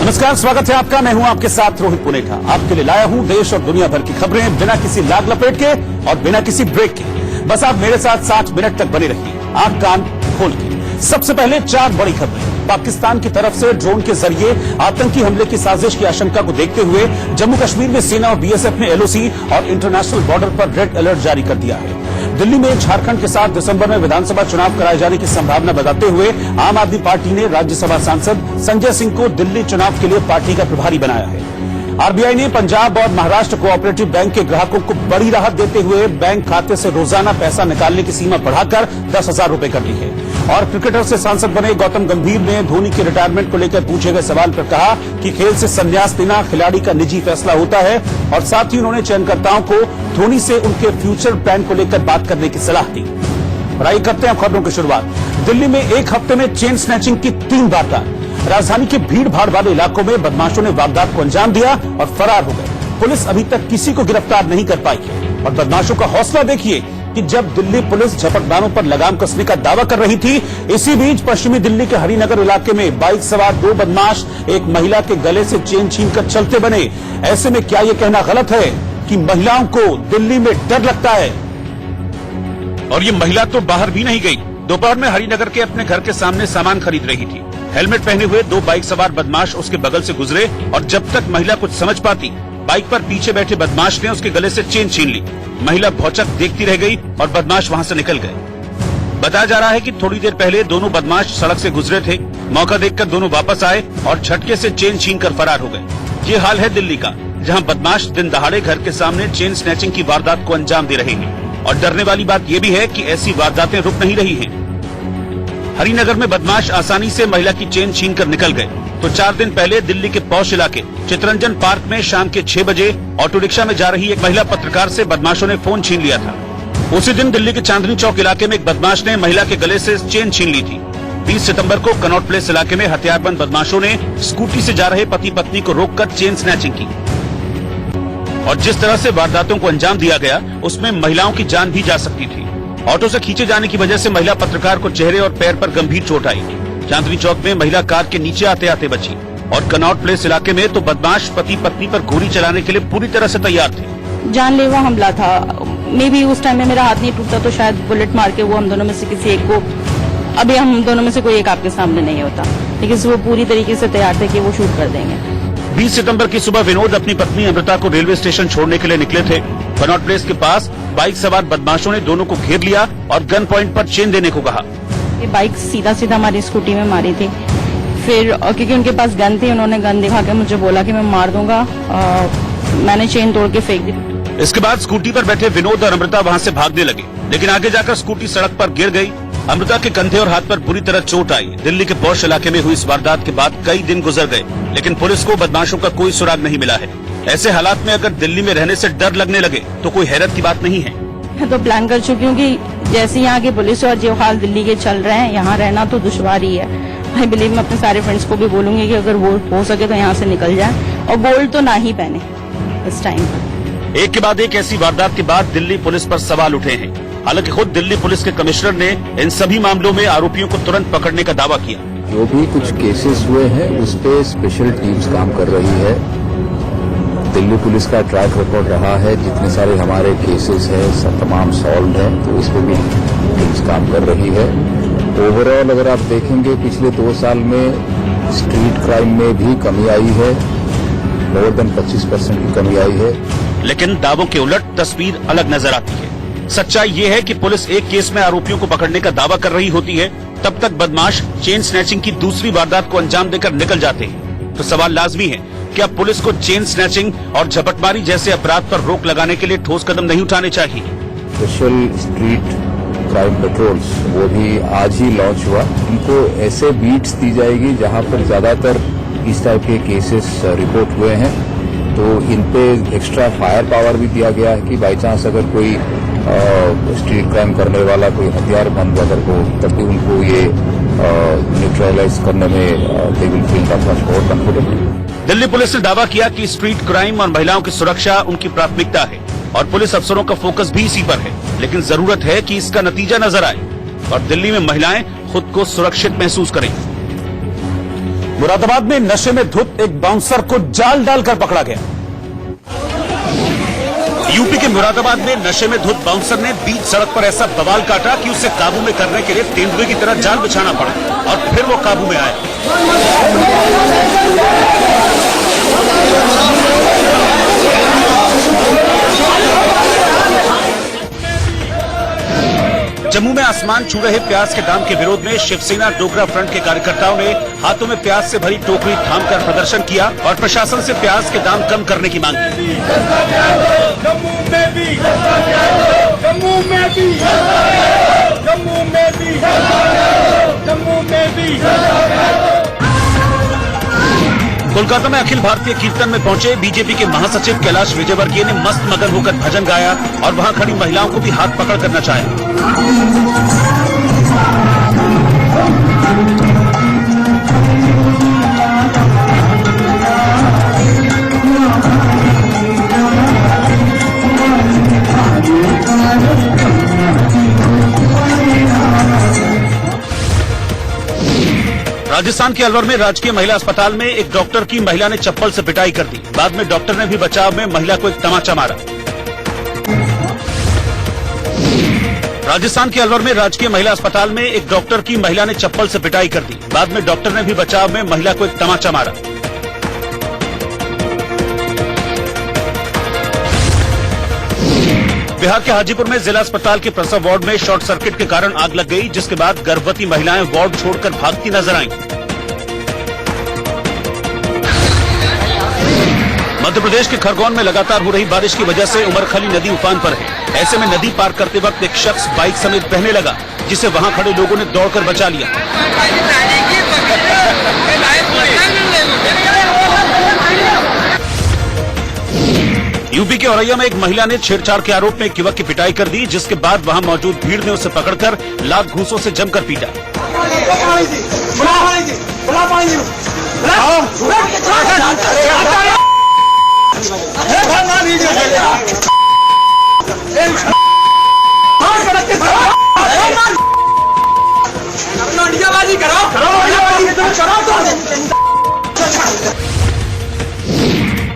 नमस्कार, स्वागत है आपका। मैं हूं आपके साथ रोहित पुनेठा। आपके लिए लाया हूं देश और दुनिया भर की खबरें बिना किसी लाग लपेट के और बिना किसी ब्रेक के। बस आप मेरे साथ 60 मिनट तक बने रहिए, आंख कान खोल के। सबसे पहले 4 बड़ी खबरें। पाकिस्तान की तरफ से ड्रोन के जरिए आतंकी हमले की साजिश की आशंका को देखते हुए जम्मू कश्मीर में सेना और बीएसएफ ने एलओसी और इंटरनेशनल बॉर्डर पर रेड अलर्ट जारी कर दिया है। दिल्ली में झारखंड के साथ दिसंबर में विधानसभा चुनाव कराए जाने की संभावना बताते हुए आम आदमी पार्टी ने राज्यसभा सांसद संजय सिंह को दिल्ली चुनाव के लिए पार्टी का प्रभारी बनाया है। आरबीआई ने पंजाब और महाराष्ट्र कोऑपरेटिव बैंक के ग्राहकों को बड़ी राहत देते हुए बैंक खाते से रोजाना पैसा निकालने की सीमा बढ़ाकर 10,000 रुपए कर दी है। और क्रिकेटर से सांसद बने गौतम गंभीर ने धोनी के रिटायरमेंट को लेकर पूछे गए सवाल पर कहा कि खेल से संन्यास लेना खिलाड़ी का निजी फैसला होता है। और साथ ही उन्होंने चयनकर्ताओं को धोनी से उनके फ्यूचर प्लान को लेकर बात करने की सलाह दी। और आइए करते हैं खबरों की शुरुआत। दिल्ली में एक हफ्ते में चेन स्नैचिंग की 3 वारदात। राजधानी के भीड़ भाड़ वाले इलाकों में बदमाशों ने वारदात को अंजाम दिया और फरार हो गए। पुलिस अभी तक किसी को गिरफ्तार नहीं कर पाई है। और बदमाशों का हौसला देखिए कि जब दिल्ली पुलिस झपटमारों पर लगाम कसने का दावा कर रही थी, इसी बीच पश्चिमी दिल्ली के हरिनगर इलाके में बाइक सवार 2 बदमाश एक महिला के गले से चेन छीनकर चलते बने। ऐसे में क्या ये कहना गलत है कि महिलाओं को दिल्ली में डर लगता है? और ये महिला तो बाहर भी नहीं गई। दोपहर में हरिनगर के अपने घर के सामने सामान खरीद रही थी। हेलमेट पहने हुए 2 बाइक सवार बदमाश उसके बगल से गुजरे और जब तक महिला कुछ समझ पाती, बाइक पर पीछे बैठे बदमाश ने उसके गले से चेन छीन ली। महिला भौचक देखती रह गई और बदमाश वहां से निकल गए। बताया जा रहा है कि थोड़ी देर पहले दोनों बदमाश सड़क से गुजरे थे। मौका देखकर दोनों वापस आए और झटके से चेन छीनकर फरार हो गए। ये हाल है दिल्ली का, जहां बदमाश दिन दहाड़े घर के सामने चेन स्नैचिंग की वारदात को अंजाम दे रहे हैं। और डरने वाली बात यह भी है कि ऐसी वारदातें रुक नहीं रही हैं। हरिनगर में बदमाश आसानी से महिला की चेन छीनकर निकल गए तो 4 दिन पहले दिल्ली के पौष इलाके चितरंजन पार्क में शाम के 6 बजे ऑटो रिक्शा में जा रही एक महिला पत्रकार से बदमाशों ने फोन छीन लिया था। उसी दिन दिल्ली के चांदनी चौक इलाके में एक बदमाश ने महिला के गले से चेन छीन ली थी। 20 सितंबर को कनॉट प्लेस इलाके में हथियारबंद बदमाशों ने स्कूटी से जा रहे पति पत्नी को रोककर चेन स्नैचिंग की। और जिस तरह से वारदातों को अंजाम दिया गया, उसमें महिलाओं की जान भी जा सकती थी। ऑटो से खींचे जाने की वजह से महिला पत्रकार को चेहरे और पैर पर गंभीर चोट आई। चांदनी चौक में महिला कार के नीचे आते आते बची। और कनॉट प्लेस इलाके में तो बदमाश पति पत्नी पर गोली चलाने के लिए पूरी तरह से तैयार थे। जानलेवा हमला था। मे भी उस टाइम में मेरा हाथ नहीं टूटता तो शायद बुलेट मार के वो हम दोनों में से किसी एक को, अभी हम दोनों में से कोई एक आपके सामने नहीं होता, लेकिन वो पूरी तरीके से तैयार थे कि वो शूट कर देंगे। 20 सितंबर की सुबह विनोद अपनी पत्नी अमृता को रेलवे स्टेशन छोड़ने के लिए निकले थे। कनॉट प्लेस के पास बाइक सवार बदमाशों ने दोनों को घेर लिया और गन पॉइंट पर चेन देने को कहा। ये बाइक सीधा सीधा हमारी स्कूटी में मारी थी। फिर क्योंकि उनके पास गन थी, उन्होंने गन दिखा के मुझे बोला कि मैं मार दूंगा। मैंने चेन तोड़ के फेंक दी। इसके बाद स्कूटी पर बैठे विनोद और अमृता वहां से भागने लगे, लेकिन आगे जाकर स्कूटी सड़क पर गिर गई। अमृता के कंधे और हाथ पर बुरी तरह चोट आई। दिल्ली के पौष इलाके में हुई इस वारदात के बाद कई दिन गुजर गए, लेकिन पुलिस को बदमाशों का कोई सुराग नहीं मिला है। ऐसे हालात में अगर दिल्ली में रहने से डर लगने लगे तो कोई हैरत की बात नहीं है। मैं तो प्लान कर चुकी हूँ कि जैसे यहाँ की पुलिस और जो हाल दिल्ली के चल रहे हैं, यहाँ रहना तो दुश्वार ही है। आई बिलीव मैं अपने सारे फ्रेंड्स को भी बोलूंगी कि अगर वो हो सके तो यहाँ से निकल जाए और गोल्ड तो ना ही पहने इस टाइम पर। एक के बाद एक ऐसी वारदात के बाद दिल्ली पुलिस पर सवाल उठे हैं। हालांकि खुद दिल्ली पुलिस के कमिश्नर ने इन सभी मामलों में आरोपियों को तुरंत पकड़ने का दावा किया। जो भी कुछ केसेस हुए हैं उस पे स्पेशल टीम्स काम कर रही है। दिल्ली पुलिस का ट्रैक रिकॉर्ड रहा है, जितने सारे हमारे केसेस हैं सब तमाम सॉल्व हैं, तो इस पे भी टीम्स काम कर रही है। ओवरऑल अगर आप देखेंगे पिछले 2 साल में स्ट्रीट क्राइम में भी कमी आई है, मोर देन 25% की कमी आई है। लेकिन दावों के उलट तस्वीर अलग नजर आती है। सच्चाई ये है कि पुलिस एक केस में आरोपियों को पकड़ने का दावा कर रही होती है, तब तक बदमाश चेन स्नैचिंग की दूसरी वारदात को अंजाम देकर निकल जाते हैं। तो सवाल लाजमी है, क्या पुलिस को चेन स्नैचिंग और झपटमारी जैसे अपराध पर रोक लगाने के लिए ठोस कदम नहीं उठाने चाहिए? स्पेशल स्ट्रीट क्राइम पेट्रोल्स वो भी आज ही लॉन्च हुआ। इनको ऐसे बीट्स दी जाएगी जहां पर ज्यादातर इस टाइप के केसेस रिपोर्ट हुए हैं, तो इन पे एक्स्ट्रा फायर पावर भी दिया गया है कि बाई चांस अगर कोई स्ट्रीट क्राइम करने वाला कोई हथियारबंद अगर हो, तब भी उनको ये न्यूट्रलाइज करने में they will feel much more comfortable. Delhi police ने दावा किया कि स्ट्रीट क्राइम और महिलाओं की सुरक्षा उनकी प्राथमिकता है और पुलिस अफसरों का फोकस भी इसी पर है, लेकिन जरूरत है कि इसका नतीजा नजर आए और दिल्ली में महिलाएं खुद को सुरक्षित महसूस करें। मुरादाबाद में नशे में धुत एक बाउंसर को जाल डालकर पकड़ा गया। यूपी के मुरादाबाद में नशे में धुत बाउंसर ने बीच सड़क पर ऐसा बवाल काटा कि उसे काबू में करने के लिए तेंदुए की तरह जाल बिछाना पड़ा और फिर वो काबू में आया। जम्मू में आसमान छू रहे प्याज के दाम के विरोध में शिवसेना डोगरा फ्रंट के कार्यकर्ताओं ने हाथों में प्याज से भरी टोकरी थामकर प्रदर्शन किया और प्रशासन से प्याज के दाम कम करने की मांग की। कोलकाता में अखिल भारतीय कीर्तन में पहुंचे बीजेपी के महासचिव कैलाश विजयवर्गीय ने मस्त मगन होकर भजन गाया और वहां खड़ी महिलाओं को भी हाथ पकड़ कर नचाया। राजस्थान के अलवर में राजकीय महिला अस्पताल में एक डॉक्टर की महिला ने चप्पल से पिटाई कर दी। बाद में डॉक्टर ने भी बचाव में महिला को एक तमाचा मारा। राजस्थान के अलवर में राजकीय महिला अस्पताल में एक डॉक्टर की महिला ने चप्पल से पिटाई कर दी। बाद में डॉक्टर ने भी बचाव में महिला को एक तमाचा मारा। बिहार के हाजीपुर में जिला अस्पताल के प्रसव वार्ड में शॉर्ट सर्किट के कारण आग लग गई, जिसके बाद गर्भवती महिलाएं वार्ड छोड़कर भागती नजर आईं। मध्य प्रदेश के खरगोन में लगातार हो रही बारिश की वजह से उमरखली नदी उफान पर है। ऐसे में नदी पार करते वक्त एक शख्स बाइक समेत बहने लगा, जिसे वहां खड़े लोगों ने दौड़कर बचा लिया। यूपी के औरैया में एक महिला ने छेड़छाड़ के आरोप में एक युवक की पिटाई कर दी, जिसके बाद वहां मौजूद भीड़ ने उसे पकड़कर लात घूंसों से जमकर पीटा।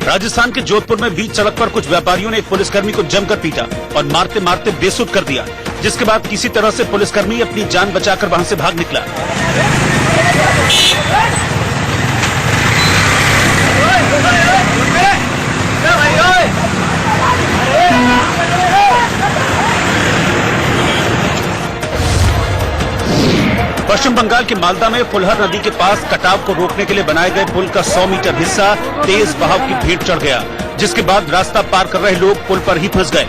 राजस्थान के जोधपुर में बीच सड़क पर कुछ व्यापारियों ने एक पुलिसकर्मी को जमकर पीटा और मारते मारते बेसुध कर दिया, जिसके बाद किसी तरह से पुलिसकर्मी अपनी जान बचाकर वहां से भाग निकला। पश्चिम बंगाल के मालदा में फुलहर नदी के पास कटाव को रोकने के लिए बनाए गए पुल का 100 मीटर हिस्सा तेज बहाव की भेंट चढ़ गया, जिसके बाद रास्ता पार कर रहे लोग पुल पर ही फंस गए।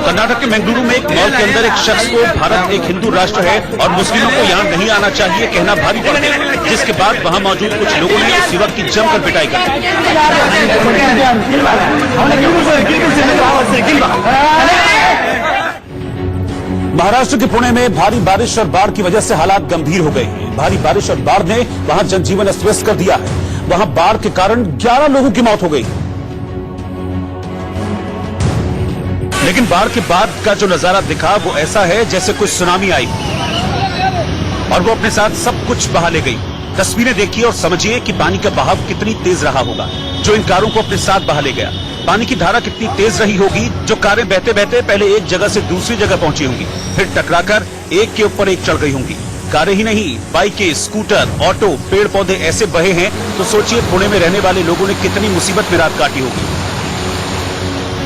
कर्नाटक के मंगलुरु में एक मॉल के अंदर एक शख्स को भारत एक हिंदू राष्ट्र है और मुस्लिमों को यहाँ नहीं आना चाहिए कहना भारी पड़ गया, जिसके बाद वहाँ मौजूद कुछ लोगों ने उस युवक की जमकर पिटाई कर दी। महाराष्ट्र के पुणे में भारी बारिश और बाढ़ की वजह से हालात गंभीर हो गए हैं। भारी बारिश और बाढ़ ने वहां जनजीवन अस्त व्यस्त कर दिया है। वहां बाढ़ के कारण 11 लोगों की मौत हो गई। लेकिन बाढ़ के बाद का जो नजारा दिखा वो ऐसा है जैसे कोई सुनामी आई और वो अपने साथ सब कुछ बहा ले गई। तस्वीरें देखिए और समझिए कि पानी का बहाव कितनी तेज रहा होगा जो इन कारों को अपने साथ बहा ले गया। पानी की धारा कितनी तेज रही होगी जो कारें बहते बहते पहले एक जगह से दूसरी जगह पहुंची होंगी, फिर टकराकर एक के ऊपर एक चढ़ गई होंगी। कारें ही नहीं, बाइकें, स्कूटर, ऑटो, पेड़ पौधे ऐसे बहे हैं तो सोचिए पुणे में रहने वाले लोगों ने कितनी मुसीबत में रात काटी होगी।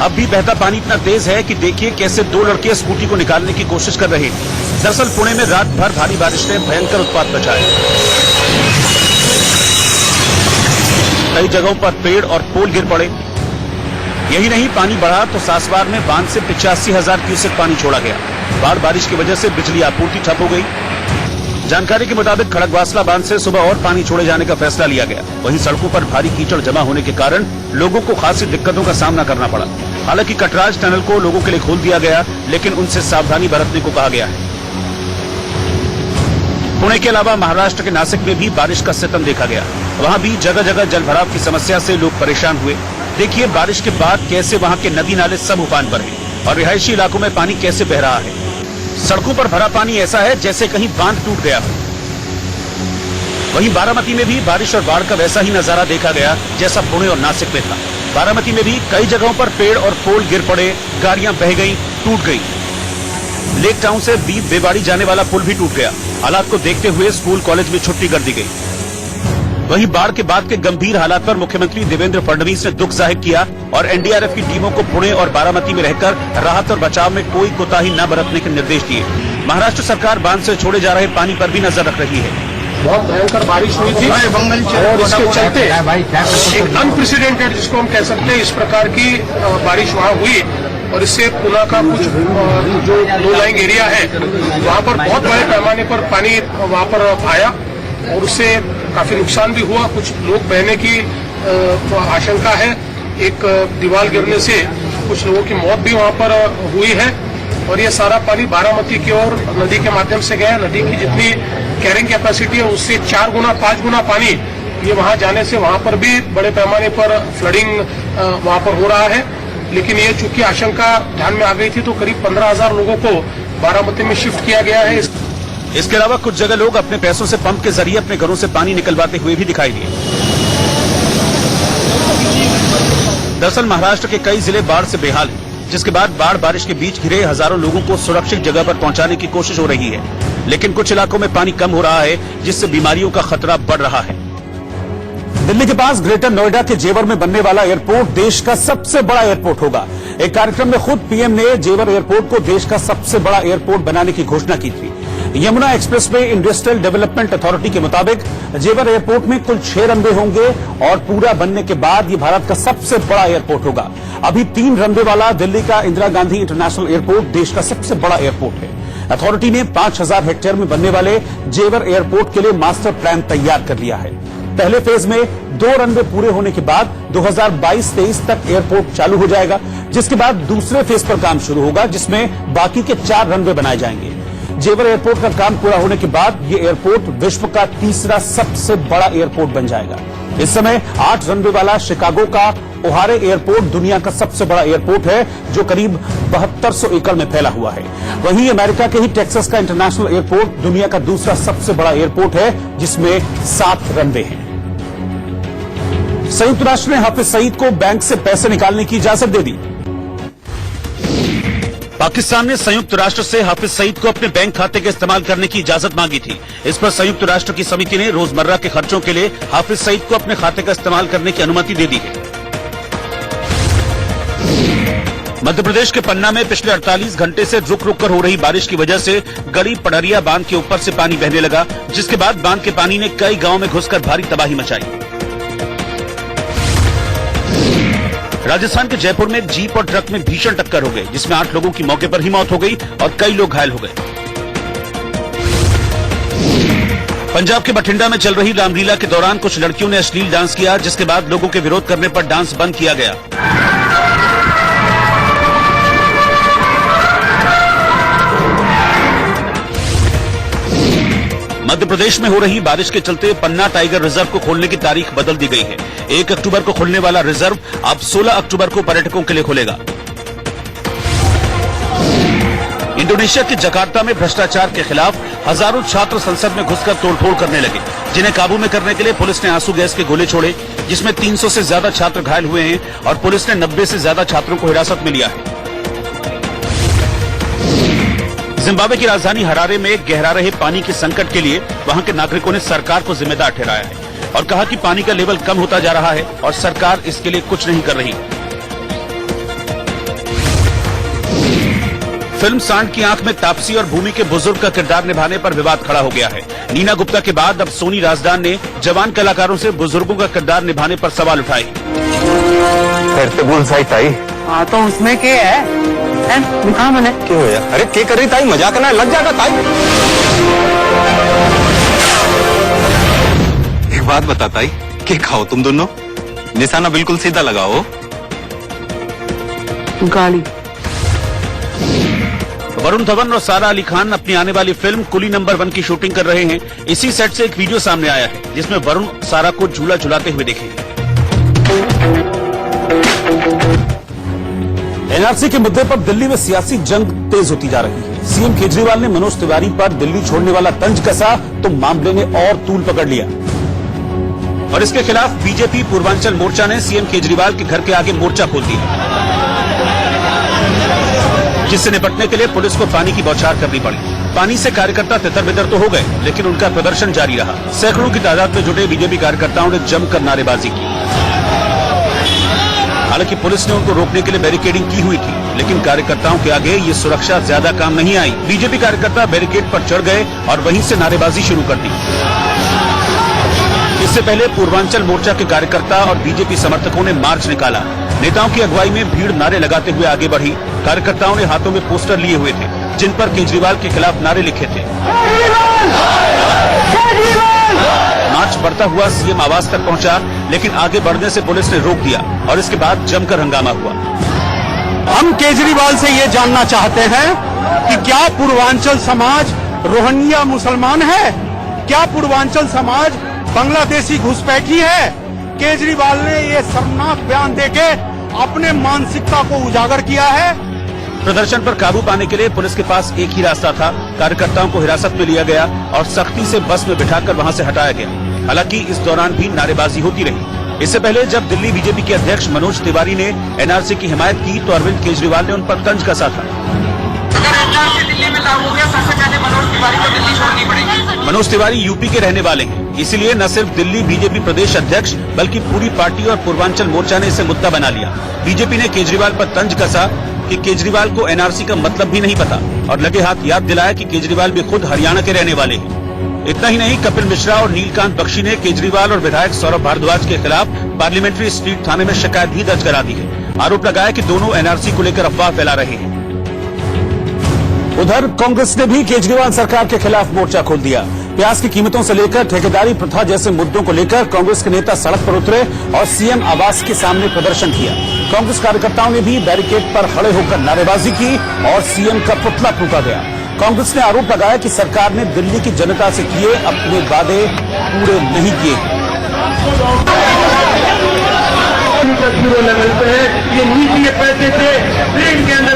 अब भी बहता पानी इतना तेज है कि देखिए कैसे 2 लड़के स्कूटी को निकालने की कोशिश कर रहे हैं। दरअसल पुणे में रात भर भारी बारिश ने भयंकर उत्पात मचाया। कई जगहों पर पेड़ और पोल गिर पड़े। यही नहीं, पानी बढ़ा तो सासवार में बांध से 85,000 क्यूसेक पानी छोड़ा गया। बाढ़ बारिश की वजह से बिजली आपूर्ति ठप हो गई। जानकारी के मुताबिक खड़गवासला बांध से सुबह और पानी छोड़े जाने का फैसला लिया गया। वहीं सड़कों पर भारी कीचड़ जमा होने के कारण लोगों को खासी दिक्कतों का सामना करना पड़ा। हालांकि कटराज टनल को लोगों के लिए खोल दिया गया, लेकिन उनसे सावधानी बरतने को कहा गया है। पुणे के अलावा महाराष्ट्र के नासिक में भी बारिश का सितम देखा गया। वहां भी जगह जगह जलभराव की समस्या से लोग परेशान हुए। देखिए बारिश के बाद कैसे वहां के नदी नाले सब उफान पर हैं और रिहायशी इलाकों में पानी कैसे बह रहा है। सड़कों पर भरा पानी ऐसा है जैसे कहीं बांध टूट गया हो। वहीं बारामती में भी बारिश और बाढ़ का वैसा ही नजारा देखा गया जैसा पुणे और नासिक में था। बारामती में भी कई जगहों पर पेड़ और पोल गिर पड़े, गाड़ियां बह गईं, टूट गईं। लेक टाउन से बीप बेबाड़ी जाने वाला पुल भी टूट गया। हालात को देखते हुए स्कूल कॉलेज में छुट्टी कर दी गई। वहीं बाढ़ के बाद के गंभीर हालात पर मुख्यमंत्री देवेंद्र फडणवीस ने दुख जाहिर किया और एनडीआरएफ की टीमों को पुणे और बारामती में रहकर राहत और बचाव में कोई कोताही न बरतने के निर्देश दिए। महाराष्ट्र सरकार बांध से छोड़े जा रहे पानी पर भी नजर रख रही है। बहुत भयंकर बारिश हुई थी और इसके चलते एक अनप्रेसिडेंटेड, जिसको हम कह सकते हैं, इस प्रकार की बारिश वहाँ हुई और इससे पुणे का कुछ जो लो लाइंग एरिया है वहाँ पर बहुत बड़े पैमाने पर पानी वहाँ पर आया और उससे काफी नुकसान भी हुआ। कुछ लोग बहने की आशंका है। एक दीवार गिरने से कुछ लोगों की मौत भी वहाँ पर हुई है और ये सारा पानी बारामती की ओर नदी के माध्यम से गया। नदी की जितनी कैरिंग कैपेसिटी है उससे 4 गुना 5 गुना पानी ये वहां जाने से वहां पर भी बड़े पैमाने पर फ्लडिंग वहां पर हो रहा है। लेकिन ये चूंकि आशंका ध्यान में आ गई थी तो करीब 15,000 लोगों को बारामती में शिफ्ट किया गया है। इसके अलावा कुछ जगह लोग अपने पैसों से पंप के जरिए अपने घरों से पानी निकलवाते हुए भी दिखाई दिए। दरअसल महाराष्ट्र के कई जिले बाढ़ से बेहाल हैं, जिसके बाद बाढ़ बारिश के बीच घिरे हजारों लोगों को सुरक्षित जगह पर पहुंचाने की कोशिश हो रही है। लेकिन कुछ इलाकों में पानी कम हो रहा है, जिससे बीमारियों का खतरा बढ़ रहा है। दिल्ली के पास ग्रेटर नोएडा के जेवर में बनने वाला एयरपोर्ट देश का सबसे बड़ा एयरपोर्ट होगा। एक कार्यक्रम में खुद पीएम ने जेवर एयरपोर्ट को देश का सबसे बड़ा एयरपोर्ट बनाने की घोषणा की थी। Yamuna expressway industrial development authority के मुताबिक जेवर एयरपोर्ट में कुल 6 रनवे होंगे और पूरा बनने के बाद ये भारत का सबसे बड़ा एयरपोर्ट होगा। अभी 3 रनवे वाला दिल्ली का इंदिरा गांधी इंटरनेशनल एयरपोर्ट देश का सबसे बड़ा एयरपोर्ट है। अथॉरिटी ने 5,000 हेक्टेयर में बनने वाले जेवर एयरपोर्ट के लिए मास्टर प्लान तैयार कर लिया है। पहले फेज में 2 रनवे पूरे होने के बाद 2022-23 तक एयरपोर्ट चालू हो जाएगा, जिसके बाद दूसरे फेज पर काम शुरू होगा, जिसमें बाकी के 4 रनवे बनाए जाएंगे। जेवर एयरपोर्ट का काम पूरा होने के बाद ये एयरपोर्ट विश्व का तीसरा सबसे बड़ा एयरपोर्ट बन जाएगा। इस समय 8 रनवे वाला शिकागो का ओहारे एयरपोर्ट दुनिया का सबसे बड़ा एयरपोर्ट है, जो करीब 7200 एकड़ में फैला हुआ है। वहीं अमेरिका के ही टेक्सास का इंटरनेशनल एयरपोर्ट दुनिया का दूसरा सबसे बड़ा एयरपोर्ट है, जिसमें 7 रनवे हैं। संयुक्त राष्ट्र ने हाफिज सईद को बैंक से पैसे निकालने की इजाजत दे दी। पाकिस्तान ने संयुक्त राष्ट्र से हाफिज सईद को अपने बैंक खाते के इस्तेमाल करने की इजाजत मांगी थी। इस पर संयुक्त राष्ट्र की समिति ने रोजमर्रा के खर्चों के लिए हाफिज सईद को अपने खाते का इस्तेमाल करने की अनुमति दे दी है। मध्य प्रदेश के पन्ना में पिछले 48 घंटे से रुक रुक कर हो रही बारिश की वजह से गड़ी पडरिया बांध के ऊपर से पानी बहने लगा, जिसके बाद बांध के पानी ने कई गांवों में घुसकर भारी तबाही मचाई। राजस्थान के जयपुर में जीप और ट्रक में भीषण टक्कर हो गई, जिसमें 8 लोगों की मौके पर ही मौत हो गई और कई लोग घायल हो गए। पंजाब के बठिंडा में चल रही रामलीला के दौरान कुछ लड़कियों ने अश्लील डांस किया, जिसके बाद लोगों के विरोध करने पर डांस बंद किया गया। मध्य प्रदेश में हो रही बारिश के चलते पन्ना टाइगर रिजर्व को खोलने की तारीख बदल दी गई है। 1 अक्टूबर को खुलने वाला रिजर्व अब 16 अक्टूबर को पर्यटकों के लिए खुलेगा। इंडोनेशिया के जकार्ता में भ्रष्टाचार के खिलाफ हजारों छात्र संसद में घुसकर तोड़फोड़ करने लगे, जिन्हें काबू में करने के लिए पुलिस ने आंसू गैस के गोले छोड़े, जिसमें 300 से ज्यादा छात्र घायल हुए हैं और पुलिस ने 90 से ज्यादा छात्रों को हिरासत में लिया है। जिम्बाब्वे की राजधानी हरारे में गहरा रहे पानी के संकट के लिए वहां के नागरिकों ने सरकार को जिम्मेदार ठहराया है और कहा कि पानी का लेवल कम होता जा रहा है और सरकार इसके लिए कुछ नहीं कर रही। फिल्म सांड की आंख में तापसी और भूमि के बुजुर्ग का किरदार निभाने पर विवाद खड़ा हो गया है। नीना गुप्ता के बाद अब सोनी राजदान ने जवान कलाकारों से बुजुर्गों का किरदार निभाने पर सवाल उठाए। हाँ तो उसमें क्या है? हाँ मैंने क्यों है? अरे क्या कर रही ताई, मजाक करना लग जाएगा ताई। एक बात बता ताई, क्या खाओ तुम दोनों? निशाना बिल्कुल सीधा लगाओ। गाली। वरुण धवन और सारा अली खान अपनी आने वाली फिल्म कुली नंबर 1 की शूटिंग कर रहे हैं। इसी सेट से एक वीडियो सामने आया है, जिसमें वरुण सारा को झूला झुलाते हुए देखेंगे। एनआरसी के मुद्दे पर दिल्ली में सियासी जंग तेज होती जा रही है। सीएम केजरीवाल ने मनोज तिवारी पर दिल्ली छोड़ने वाला तंज कसा तो मामले ने और तूल पकड़ लिया और इसके खिलाफ बीजेपी पूर्वांचल मोर्चा ने सीएम केजरीवाल के घर के आगे मोर्चा खोल दिया, जिससे निपटने के लिए पुलिस को पानी की बौछार करनी पड़ी। पानी से कार्यकर्ता तितर-बितर तो हो गए, लेकिन उनका प्रदर्शन जारी रहा। सैकड़ों की तादाद में जुटे बीजेपी कार्यकर्ताओं ने जमकर नारेबाजी की। हालांकि पुलिस ने उनको रोकने के लिए बैरिकेडिंग की हुई थी, लेकिन कार्यकर्ताओं के आगे ये सुरक्षा ज्यादा काम नहीं आई। बीजेपी कार्यकर्ता बैरिकेड पर चढ़ गए और वहीं से नारेबाजी शुरू कर दी। इससे पहले पूर्वांचल मोर्चा के कार्यकर्ता और बीजेपी समर्थकों ने मार्च निकाला। नेताओं की अगुवाई में भीड़ नारे लगाते हुए आगे बढ़ी। कार्यकर्ताओं ने हाथों में पोस्टर लिए हुए थे, जिन पर केजरीवाल के खिलाफ नारे लिखे थे। मार्च बढ़ता हुआ सीएम आवास तक पहुंचा, लेकिन आगे बढ़ने से पुलिस ने रोक दिया और इसके बाद जमकर हंगामा हुआ। हम केजरीवाल से ये जानना चाहते हैं कि क्या पूर्वांचल समाज रोहिंग्या मुसलमान है? क्या पूर्वांचल समाज बांग्लादेशी घुसपैठी है? केजरीवाल ने ये शर्मनाक बयान देके अपने मानसिकता को उजागर किया है। प्रदर्शन पर काबू पाने के लिए पुलिस के पास एक ही रास्ता था। कार्यकर्ताओं को हिरासत में लिया गया और सख्ती से बस में बिठाकर वहां से हटाया गया। हालांकि इस दौरान भी नारेबाजी होती रही। इससे पहले जब दिल्ली बीजेपी के अध्यक्ष मनोज तिवारी ने एनआरसी की हिमायत की तो अरविंद केजरीवाल ने उन पर तंज कसा था। अगर एनआरसी दिल्ली में लागू हो गया, सबसे पहले मनोज तिवारी को दिल्ली छोड़नी पड़ेगी। मनोज तिवारी यूपी के रहने वाले हैं, इसलिए न सिर्फ दिल्ली बीजेपी प्रदेश अध्यक्ष बल्कि पूरी पार्टी और पूर्वांचल मोर्चा ने इसे मुद्दा बना लिया। बीजेपी ने केजरीवाल पर तंज कसा कि केजरीवाल को एनआरसी का मतलब भी नहीं पता और लगे हाथ याद दिलाया कि केजरीवाल भी खुद हरियाणा के रहने वाले हैं। इतना ही नहीं, कपिल मिश्रा और नीलकांत बख्शी ने केजरीवाल और विधायक सौरभ भारद्वाज के खिलाफ पार्लियामेंट्री स्ट्रीट थाने में शिकायत भी दर्ज करा दी है। आरोप लगाया कि दोनों एनआरसी को लेकर अफवाह फैला रहे हैं। उधर कांग्रेस ने भी केजरीवाल सरकार के खिलाफ मोर्चा खोल दिया। प्याज की कीमतों से लेकर ठेकेदारी प्रथा जैसे मुद्दों को लेकर कांग्रेस के नेता सड़क पर उतरे और सीएम आवास के सामने प्रदर्शन किया। कांग्रेस कार्यकर्ताओं ने भी बैरिकेड पर खड़े होकर नारेबाजी की और सीएम का पुतला फूंका गया। कांग्रेस ने आरोप लगाया कि सरकार ने दिल्ली की जनता से किए अपने वादे पूरे नहीं किए। लेवल पे ये नीति के पैसे थे ट्रेन के अंदर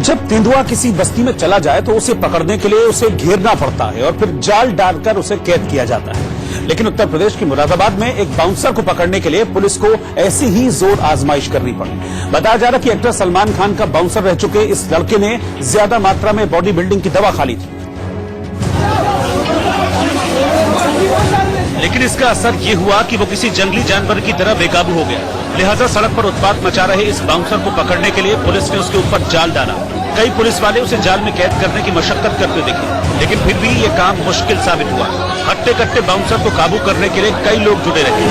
जब तेंदुआ किसी बस्ती में चला जाए तो उसे पकड़ने के लिए उसे घेरना पड़ता है और फिर जाल डालकर उसे कैद किया जाता है। लेकिन उत्तर प्रदेश के मुरादाबाद में एक बाउंसर को पकड़ने के लिए पुलिस को ऐसी ही जोर आजमाइश करनी पड़ी। बताया जा रहा कि एक्टर सलमान खान का बाउंसर रह चुके इस लड़के ने ज्यादा मात्रा में बॉडी बिल्डिंग की दवा खा ली थी, लेकिन इसका असर ये हुआ कि वो किसी जंगली जानवर की तरह बेकाबू हो गया। लिहाजा सड़क पर उत्पात मचा रहे इस बाउंसर को पकड़ने के लिए पुलिस ने उसके ऊपर जाल डाला। कई पुलिस वाले उसे जाल में कैद करने की मशक्कत करते दिखे, लेकिन फिर भी ये काम मुश्किल साबित हुआ। हट्टे कट्टे बाउंसर को काबू करने के लिए कई लोग जुटे रहे।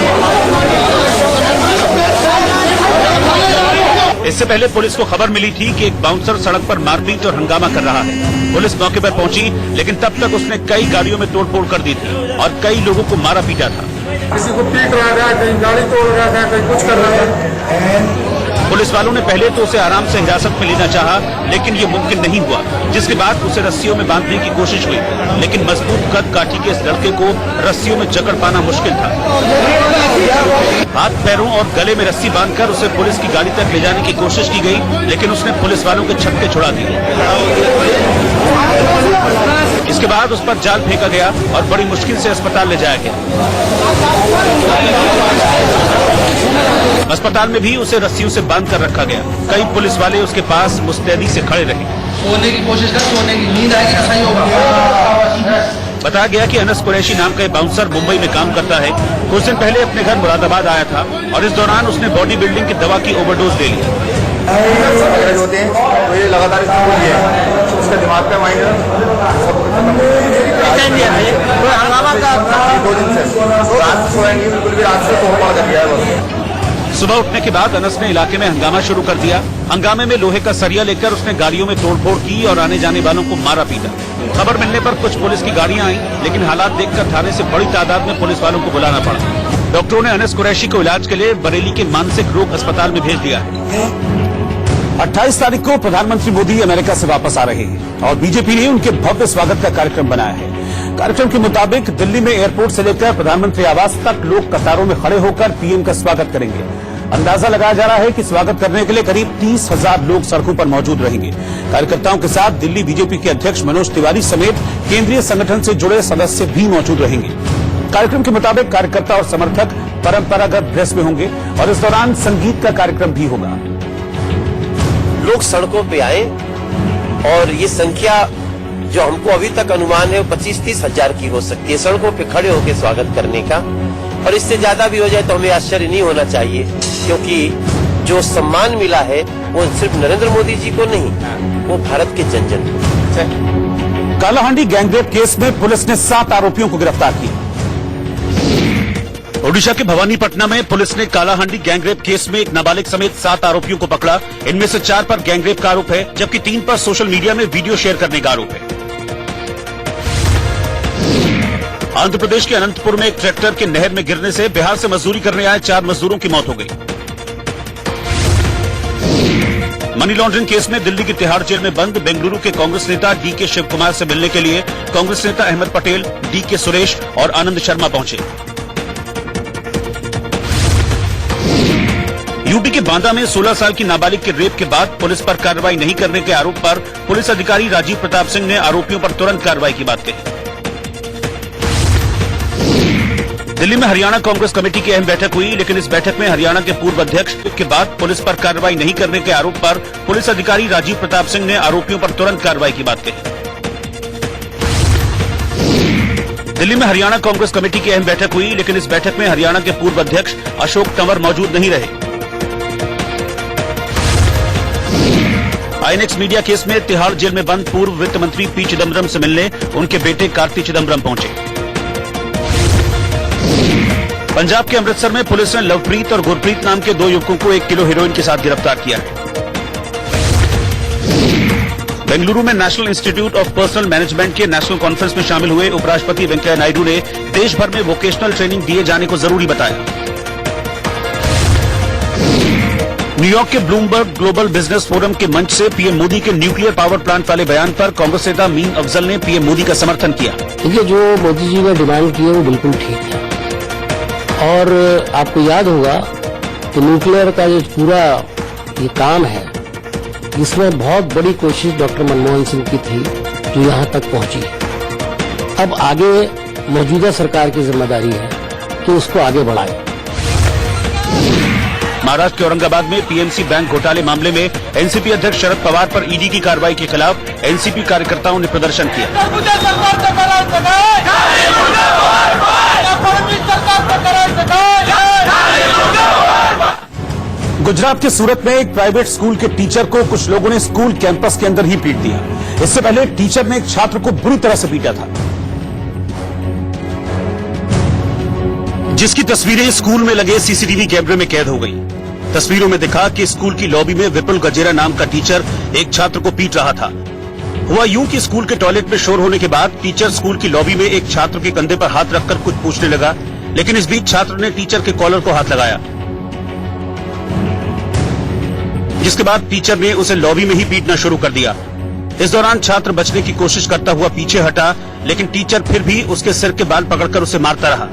इससे पहले पुलिस को खबर मिली थी कि एक बाउंसर सड़क पर मारपीट और हंगामा कर रहा है। पुलिस मौके पर पहुंची, लेकिन तब तक उसने कई गाड़ियों में तोड़फोड़ कर दी थी और कई लोगों को मारा पीटा था। किसी को पीट रहा था, कहीं गाड़ी तोड़ रहा था, कहीं कुछ कर रहा था। पुलिस वालों ने पहले तो उसे आराम से हिरासत में लेना चाहा, लेकिन ये मुमकिन नहीं हुआ, जिसके बाद उसे रस्सियों में बांधने की कोशिश हुई, लेकिन मजबूत कद काठी के इस लड़के को रस्सियों में जकड़ पाना मुश्किल था। हाथ पैरों और गले में रस्सी बांधकर उसे पुलिस की गाड़ी तक ले जाने की कोशिश की गई, लेकिन उसने पुलिस वालों के छक्के छुड़ा दिए। इसके बाद उस पर जाल फेंका गया और बड़ी मुश्किल से अस्पताल ले जाया गया। अस्पताल में भी उसे रस्सियों से बांध कर रखा गया। कई पुलिस वाले उसके पास मुस्तैदी से खड़े रहे। सोने की कोशिश कर, सोने की नींद आएगी तो सही होगा। बताया गया कि अनस कुरैशी नाम का बाउंसर मुंबई में काम करता है। कुछ दिन पहले अपने घर मुरादाबाद आया था और इस दौरान उसने बॉडी बिल्डिंग की दवा की ओवरडोज ले ली। होते हैं तो ये लगातार उसका दिमाग का माइंड 2 दिन से रात सोएंगे बिल्कुल भी, रात से तो पड़ गया है। सुबह उठने के बाद अनस ने इलाके में हंगामा शुरू कर दिया। हंगामे में लोहे का सरिया लेकर उसने गाड़ियों में तोड़फोड़ की और आने जाने वालों को मारा पीटा। खबर मिलने पर कुछ पुलिस की गाड़ियां आईं, लेकिन हालात देखकर थाने से बड़ी तादाद में पुलिस वालों को बुलाना पड़ा। डॉक्टरों ने अनस कुरैशी को इलाज के लिए बरेली के मानसिक रोग अस्पताल में भेज दिया है। 28 तारीख को प्रधानमंत्री मोदी अमेरिका से वापस आ रहे हैं और बीजेपी ने उनके भव्य स्वागत का कार्यक्रम बनाया है। कार्यक्रम के मुताबिक दिल्ली में एयरपोर्ट से लेकर प्रधानमंत्री आवास तक लोग कतारों में खड़े होकर पीएम का स्वागत करेंगे। अंदाजा लगाया जा रहा है कि स्वागत करने के लिए करीब 30,000 लोग सड़कों पर मौजूद रहेंगे। कार्यकर्ताओं के साथ दिल्ली बीजेपी के अध्यक्ष मनोज तिवारी समेत केंद्रीय संगठन से जुड़े सदस्य भी मौजूद रहेंगे। कार्यक्रम के मुताबिक कार्यकर्ता और समर्थक परंपरागत ड्रेस में होंगे और इस दौरान संगीत का कार्यक्रम भी होगा। लोग सड़कों पे आए और ये संख्या जो हमको अभी तक अनुमान है 25-30 हजार की हो सकती है सड़कों पे खड़े होकर स्वागत करने का, और इससे ज्यादा भी हो जाए तो हमें आश्चर्य नहीं होना चाहिए, क्योंकि जो सम्मान मिला है वो सिर्फ नरेंद्र मोदी जी को नहीं, वो भारत के जन जन को। कालाहांडी गैंगरेप केस में पुलिस ने 7 आरोपियों को गिरफ्तार किया। ओडिशा के भवानीपटना में पुलिस ने कालाहांडी गैंगरेप केस में एक नाबालिग समेत 7 आरोपियों को पकड़ा। इनमें से 4 पर गैंगरेप का आरोप है, जबकि 3 पर सोशल मीडिया में वीडियो शेयर करने का आरोप है। आंध्र प्रदेश के अनंतपुर में एक ट्रैक्टर के नहर में गिरने से बिहार से मजदूरी करने आए 4 मजदूरों की मौत हो गई। मनी लॉन्ड्रिंग केस में दिल्ली की तिहाड़ जेल में बंद बेंगलुरु के कांग्रेस नेता डीके शिव कुमार से मिलने के लिए कांग्रेस नेता अहमद पटेल, डीके सुरेश और आनंद शर्मा पहुंचे। यूपी के बांदा में 16 साल की नाबालिग के रेप के बाद पुलिस पर कार्रवाई नहीं करने के आरोप पर पुलिस अधिकारी राजीव प्रताप सिंह ने आरोपियों पर तुरंत कार्रवाई की बात कही। दिल्ली में हरियाणा कांग्रेस कमेटी की अहम बैठक हुई, लेकिन इस बैठक में हरियाणा के पूर्व अध्यक्ष के बाद पुलिस पर कार्रवाई नहीं करने के आरोप पर पुलिस अधिकारी राजीव प्रताप सिंह ने आरोपियों पर तुरंत कार्रवाई की बात कही। दिल्ली में हरियाणा कांग्रेस कमेटी की अहम बैठक हुई, लेकिन इस बैठक में हरियाणा के पूर्व अध्यक्ष अशोक तंवर मौजूद नहीं रहे। आईएनएक्स मीडिया केस में तिहाड़ जेल में बंद पूर्व वित्त मंत्री पी चिदम्बरम से मिलने उनके बेटे कार्ति चिदम्बरम पहुंचे। पंजाब के अमृतसर में पुलिस ने लवप्रीत और गुरप्रीत नाम के 2 युवकों को 1 किलो हेरोइन के साथ गिरफ्तार किया है। बेंगलुरु में national institute of personal management के नेशनल कॉन्फ्रेंस में शामिल हुए उपराष्ट्रपति वेंकैया नायडू ने देश भर में वोकेशनल ट्रेनिंग दिए जाने को जरूरी बताया। न्यूयॉर्क के ब्लूमबर्ग ग्लोबल बिजनेस फोरम के मंच से पीएम मोदी के न्यूक्लियर पावर प्लांट वाले बयान पर कांग्रेस नेता मीन अफजल ने पीएम मोदी का समर्थन किया। देखिए, जो मोदी जी ने डिमांड की है वो बिल्कुल ठीक है, और आपको याद होगा कि न्यूक्लियर का जो पूरा ये काम है, इसमें बहुत बड़ी कोशिश डॉक्टर मनमोहन सिंह की थी जो यहाँ तक पहुंची। अब आगे मौजूदा सरकार की जिम्मेदारी है कि उसको आगे बढ़ाए। महाराष्ट्र के औरंगाबाद में पीएमसी बैंक घोटाले मामले में एनसीपी अध्यक्ष शरद पवार पर ईडी की कार्रवाई के खिलाफ एनसीपी कार्यकर्ताओं ने प्रदर्शन किया। गुजरात के सूरत में एक प्राइवेट स्कूल के टीचर को कुछ लोगों ने स्कूल कैंपस के अंदर ही पीट दिया। इससे पहले टीचर ने एक छात्र को बुरी तरह से पीटा था, जिसकी तस्वीरें स्कूल में लगे सीसीटीवी कैमरे में कैद हो गई। तस्वीरों में दिखा कि स्कूल की लॉबी में विपुल गजेरा नाम का टीचर एक छात्र को पीट रहा था। हुआ यूं कि स्कूल के टॉयलेट में शोर होने के बाद टीचर स्कूल की लॉबी में एक छात्र के कंधे पर हाथ रखकर कुछ पूछने लगा, लेकिन इस बीच छात्र ने टीचर के कॉलर को हाथ लगाया, जिसके बाद टीचर ने उसे लॉबी में ही पीटना शुरू कर दिया। इस दौरान छात्र बचने की कोशिश करता हुआ पीछे हटा, लेकिन टीचर फिर भी उसके सिर के बाल पकड़कर उसे मारता रहा।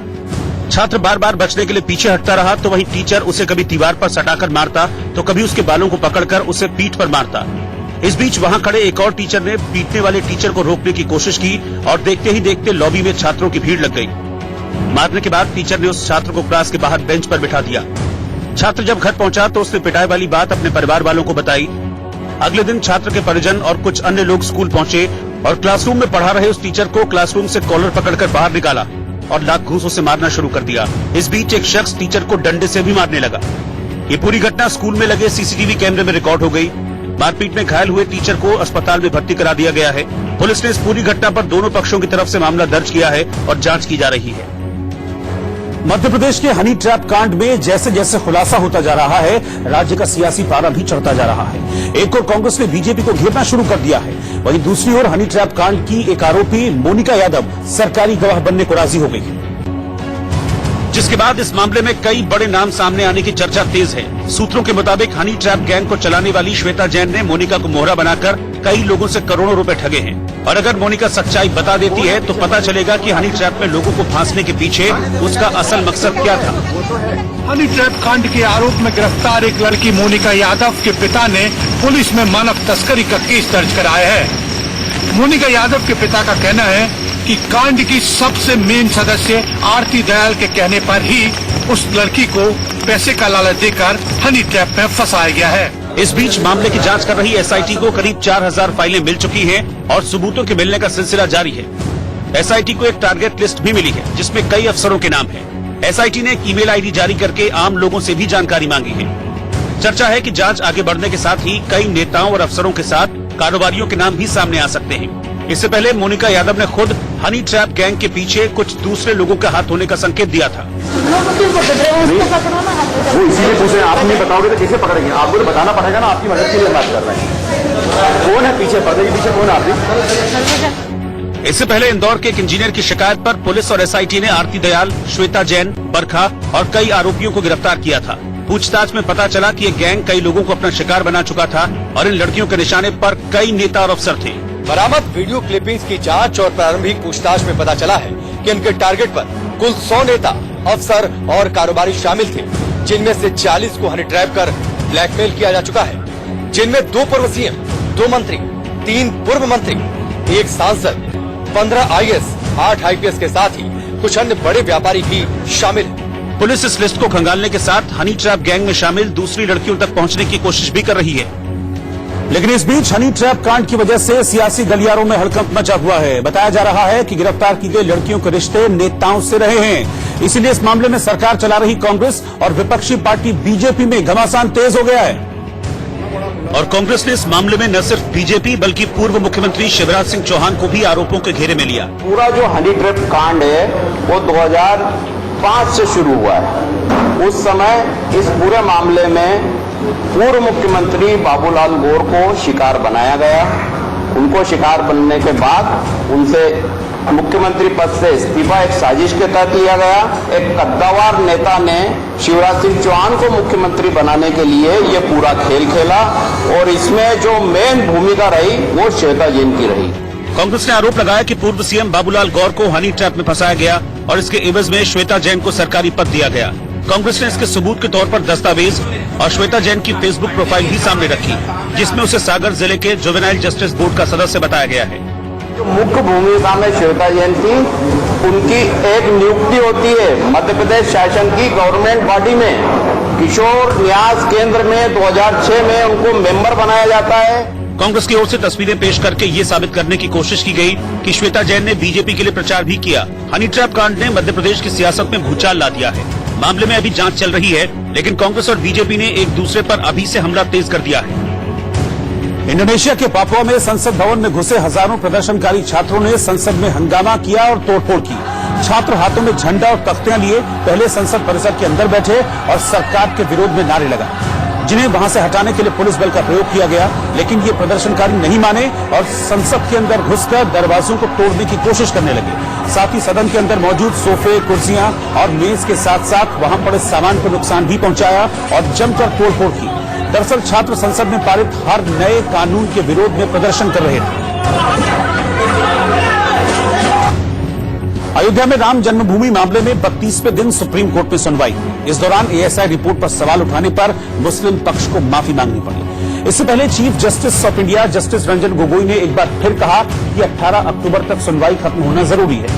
छात्र बार बार बचने के लिए पीछे हटता रहा, तो वहीं टीचर उसे कभी दीवार पर सटाकर मारता तो कभी उसके बालों को पकड़कर उसे पीठ पर मारता। इस बीच वहां खड़े एक और टीचर ने पीटने वाले टीचर को रोकने की कोशिश की और देखते ही देखते लॉबी में छात्रों की भीड़ लग गई। मारने के बाद टीचर ने उस छात्र को क्लास के बाहर बेंच पर बिठा दिया। छात्र जब घर पहुंचा तो उसने पिटाई वाली बात अपने परिवार वालों को बताई। अगले दिन छात्र के परिजन और कुछ अन्य लोग स्कूल पहुंचे और क्लासरूम में पढ़ा रहे उस टीचर को क्लासरूम से कॉलर पकड़कर बाहर निकाला और लात घूंस उसे मारना शुरू कर दिया। इस बीच एक शख्स टीचर को डंडे से भी मारने लगा। ये पूरी घटना स्कूल में लगे सीसीटीवी कैमरे में रिकॉर्ड हो गई। मारपीट में घायल हुए टीचर को अस्पताल में भर्ती करा दिया गया है। पुलिस ने इस पूरी घटना पर दोनों पक्षों की तरफ से मामला दर्ज किया है और जांच की जा रही है। मध्य प्रदेश के हनी ट्रैप कांड में जैसे जैसे खुलासा होता जा रहा है, राज्य का सियासी पारा भी चढ़ता जा रहा है। एक ओर कांग्रेस ने बीजेपी को घेरना शुरू कर दिया है, वहीं दूसरी ओर हनी ट्रैप कांड की एक आरोपी मोनिका यादव सरकारी गवाह बनने को राजी हो गई है। जिसके बाद इस मामले में कई बड़े नाम सामने आने की चर्चा तेज है। सूत्रों के मुताबिक हनी ट्रैप गैंग को चलाने वाली श्वेता जैन ने मोनिका को मोहरा बनाकर कई लोगों से करोड़ों रुपए ठगे हैं। और अगर मोनिका सच्चाई बता देती है तो पता चलेगा कि हनी ट्रैप में लोगों को फांसने के पीछे उसका असल मकसद क्या था। हनी ट्रैप कांड के आरोप में गिरफ्तार एक लड़की मोनिका यादव के पिता ने पुलिस में मानव तस्करी का केस दर्ज कराया है। मोनिका यादव के पिता का कहना है कि कांड की सबसे मेन सदस्य आरती दयाल के कहने पर ही उस लड़की को पैसे का लालच देकर हनी ट्रैप में फंसाया गया है। इस बीच मामले की जांच कर रही एसआईटी को करीब 4000 फाइलें मिल चुकी हैं और सबूतों के मिलने का सिलसिला जारी है। एसआईटी को एक टारगेट लिस्ट भी मिली है जिसमें कई अफसरों के नाम हैं। एसआईटी ने एक ईमेल आईडी जारी करके आम लोगों से भी जानकारी मांगी है। चर्चा है कि जांच आगे बढ़ने के साथ ही कई नेताओं और अफसरों के साथ कारोबारियों के नाम भी सामने आ सकते हैं। इससे पहले मोनिका यादव ने खुद हनी ट्रैप गैंग के पीछे कुछ दूसरे लोगों का हाथ होने का संकेत दिया था। वो इसीलिए पूछे, आप नहीं बताओगे तो कैसे पकड़ेंगे? आपको तो बताना पड़ेगा ना, आपकी मदद के लिए बात कर रहे हैं। कौन है पीछे, पर्दे के पीछे कौन है आपकी? इससे पहले इंदौर के एक इंजीनियर की शिकायत पर पुलिस और एसआईटी ने आरती दयाल, श्वेता जैन, बरखा और कई आरोपियों को गिरफ्तार किया था। पूछताछ में पता चला कि ये गैंग कई लोगों को अपना शिकार बना चुका था और इन लड़कियों के निशाने पर कई नेता और अफसर थे। बरामद वीडियो क्लिपिंग्स की जांच और प्रारंभिक पूछताछ में पता चला है कि इनके टारगेट पर कुल 100 नेता, अफसर और कारोबारी शामिल थे, जिनमें से 40 को हनी ट्रैप कर ब्लैकमेल किया जा चुका है, जिनमें 2 पूर्व सीएम, 2 मंत्री, 3 पूर्व मंत्री, 1 सांसद, 15 आईएएस, 8 आईपीएस के साथ ही कुछ अन्य बड़े व्यापारी भी शामिल हैं। पुलिस इस लिस्ट को खंगालने के साथ हनी ट्रैप गैंग में शामिल दूसरी लड़कियों तक पहुंचने की कोशिश भी कर रही है। लेकिन इस बीच हनी ट्रैप कांड की वजह से सियासी गलियारों में हड़कंप मचा हुआ है। बताया जा रहा है कि गिरफ्तार की गई लड़कियों के रिश्ते नेताओं से रहे हैं। इसीलिए इस मामले में सरकार चला रही कांग्रेस और विपक्षी पार्टी बीजेपी में घमासान तेज हो गया है। और कांग्रेस ने इस मामले में न सिर्फ बीजेपी बल्कि पूर्व मुख्यमंत्री शिवराज सिंह चौहान को भी आरोपों के घेरे में लिया। पूरा जो हनी ट्रैप कांड है वो 2005 से शुरू हुआ है। उस समय इस पूरे मामले में पूर्व मुख्यमंत्री बाबूलाल गौर को शिकार बनाया गया। उनको शिकार बनने के बाद उनसे मुख्यमंत्री पद से इस्तीफा एक साजिश के तहत लिया गया। एक कद्दावर नेता ने शिवराज सिंह चौहान को मुख्यमंत्री बनाने के लिए ये पूरा खेल खेला और इसमें जो मेन भूमिका रही वो श्वेता जैन की रही। कांग्रेस ने आरोप लगाया कि पूर्व सीएम बाबूलाल गौर को हनी ट्रैप में फंसाया गया और इसके एवज में श्वेता जैन को सरकारी पद दिया गया। कांग्रेस ने इसके सबूत के तौर पर दस्तावेज और श्वेता जैन की फेसबुक प्रोफाइल भी सामने रखी, जिसमें उसे सागर जिले के जुवेनाइल जस्टिस बोर्ड का सदस्य बताया गया है। जो मुख्य भूमिका में श्वेता जैन थी, उनकी एक नियुक्ति होती है मध्य प्रदेश शासन की गवर्नमेंट बॉडी में। किशोर न्यास केंद्र में 2006 में उनको मेंबर बनाया जाता है। कांग्रेस की ओर से तस्वीरें पेश करके ये साबित करने की कोशिश की गई कि श्वेता जैन ने बीजेपी के लिए प्रचार भी किया। हनी ट्रैप कांड ने मध्य प्रदेश की सियासत में भूचाल ला दिया है। मामले में अभी जांच चल रही है, लेकिन कांग्रेस और बीजेपी ने एक दूसरे पर अभी से हमला तेज कर दिया है। इंडोनेशिया के पापुआ में संसद भवन में घुसे हजारों प्रदर्शनकारी छात्रों ने संसद में हंगामा किया और तोड़फोड़ की। छात्र हाथों में झंडा और तख्तियां लिए पहले संसद परिसर के अंदर बैठे और सरकार के विरोध में नारे लगाए, जिन्हें वहां से हटाने के लिए पुलिस बल का प्रयोग किया गया। लेकिन ये प्रदर्शनकारी नहीं माने और संसद के अंदर घुसकर दरवाजों को तोड़ने की कोशिश करने लगे। साथ ही सदन के अंदर मौजूद सोफे, कुर्सियां और मेज के साथ साथ वहां पड़े सामान को नुकसान भी पहुंचाया और जमकर तोड़फोड़ की। दरअसल छात्र संसद में पारित हर नए कानून के विरोध में प्रदर्शन कर रहे थे। अयोध्या में राम जन्मभूमि मामले में 32वें दिन सुप्रीम कोर्ट में सुनवाई। इस दौरान एएसआई रिपोर्ट पर सवाल उठाने पर मुस्लिम पक्ष को माफी मांगनी पड़ी। इससे पहले chief justice of India justice Ranjan Gogoi ने एक बार फिर कहा कि 18 अक्टूबर तक सुनवाई खत्म होना जरूरी है।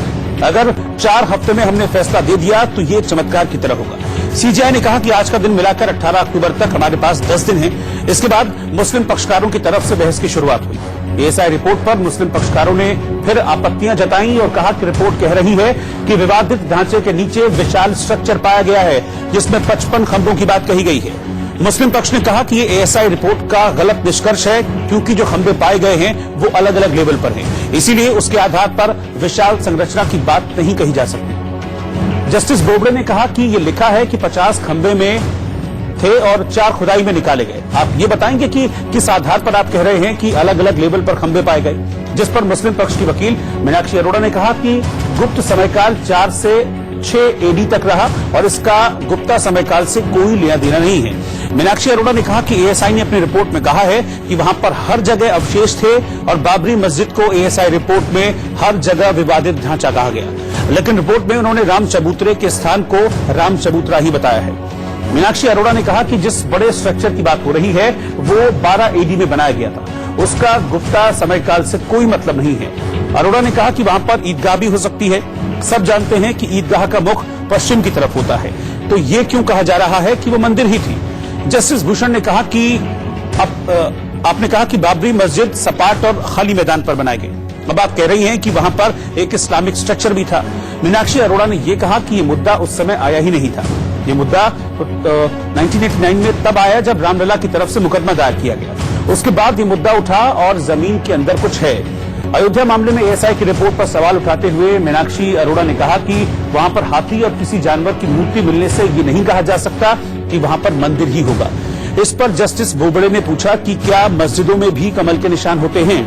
अगर 4 हफ्ते में हमने फैसला दे दिया तो ये चमत्कार की तरह होगा। सीजेआई ने कहा कि आज का दिन मिलाकर 18 अक्टूबर तक हमारे पास 10 दिन हैं। इसके बाद मुस्लिम पक्षकारों की तरफ से बहस की शुरुआत हुई। एएसआई रिपोर्ट पर मुस्लिम पक्षकारों ने फिर आपत्तियां जताई और कहा कि रिपोर्ट कह रही है कि विवादित ढांचे के नीचे विशाल स्ट्रक्चर पाया गया है, जिसमें 55 खंभों की बात कही गई है। मुस्लिम पक्ष ने कहा कि ये एएसआई रिपोर्ट का गलत निष्कर्ष है, क्योंकि जो खंभे पाए गए हैं वो अलग अलग लेवल पर हैं। इसीलिए उसके आधार पर विशाल संरचना की बात नहीं कही जा सकती। जस्टिस बोबड़े ने कहा कि ये लिखा है कि 50 खंभे में थे और 4 खुदाई में निकाले गए। आप ये बताएंगे कि किस आधार पर आप कह रहे हैं कि अलग अलग लेवल पर खंभे पाए गए? जिस पर मुस्लिम पक्ष की वकील मीनाक्षी अरोड़ा ने कहा कि गुप्त समयकाल 4 से 6 एडी तक रहा और इसका गुप्ता समयकाल से कोई लेना देना नहीं है। मीनाक्षी अरोड़ा ने कहा कि एएसआई ने अपनी रिपोर्ट में कहा है कि वहां पर हर जगह अवशेष थे और बाबरी मस्जिद को एएसआई रिपोर्ट में हर जगह विवादित ढांचा कहा गया, लेकिन रिपोर्ट में उन्होंने राम चबूतरे के स्थान को राम चबूतरा ही बताया है। मीनाक्षी अरोड़ा ने कहा कि जिस बड़े स्ट्रक्चर की बात हो रही है वो 12 एडी में बनाया गया था, उसका गुप्ता समयकाल से कोई मतलब नहीं है। अरोड़ा ने कहा कि वहां पर ईदगाह भी हो सकती है। सब जानते हैं कि ईदगाह का मुख पश्चिम की तरफ होता है, तो ये क्यों कहा जा रहा है कि वो मंदिर ही थी। जस्टिस भूषण ने कहा कि आपने कहा कि बाबरी मस्जिद सपाट और खाली मैदान पर बनाई गई, अब आप कह रही हैं कि वहां पर एक इस्लामिक स्ट्रक्चर भी था। मीनाक्षी अरोड़ा ने यह कहा कि यह मुद्दा उस समय आया ही नहीं था। ये मुद्दा 1989 में तब आया जब रामलला की तरफ से मुकदमा दायर किया गया, उसके बाद ये मुद्दा उठा और जमीन के अंदर कुछ है। अयोध्या मामले में एएसआई की रिपोर्ट पर सवाल उठाते हुए मीनाक्षी अरोड़ा ने कहा कि वहां पर हाथी और किसी जानवर की मूर्ति मिलने से ये नहीं कहा जा सकता कि वहां पर मंदिर ही होगा। इस पर जस्टिस बोबड़े ने पूछा कि क्या मस्जिदों में भी कमल के निशान होते हैं।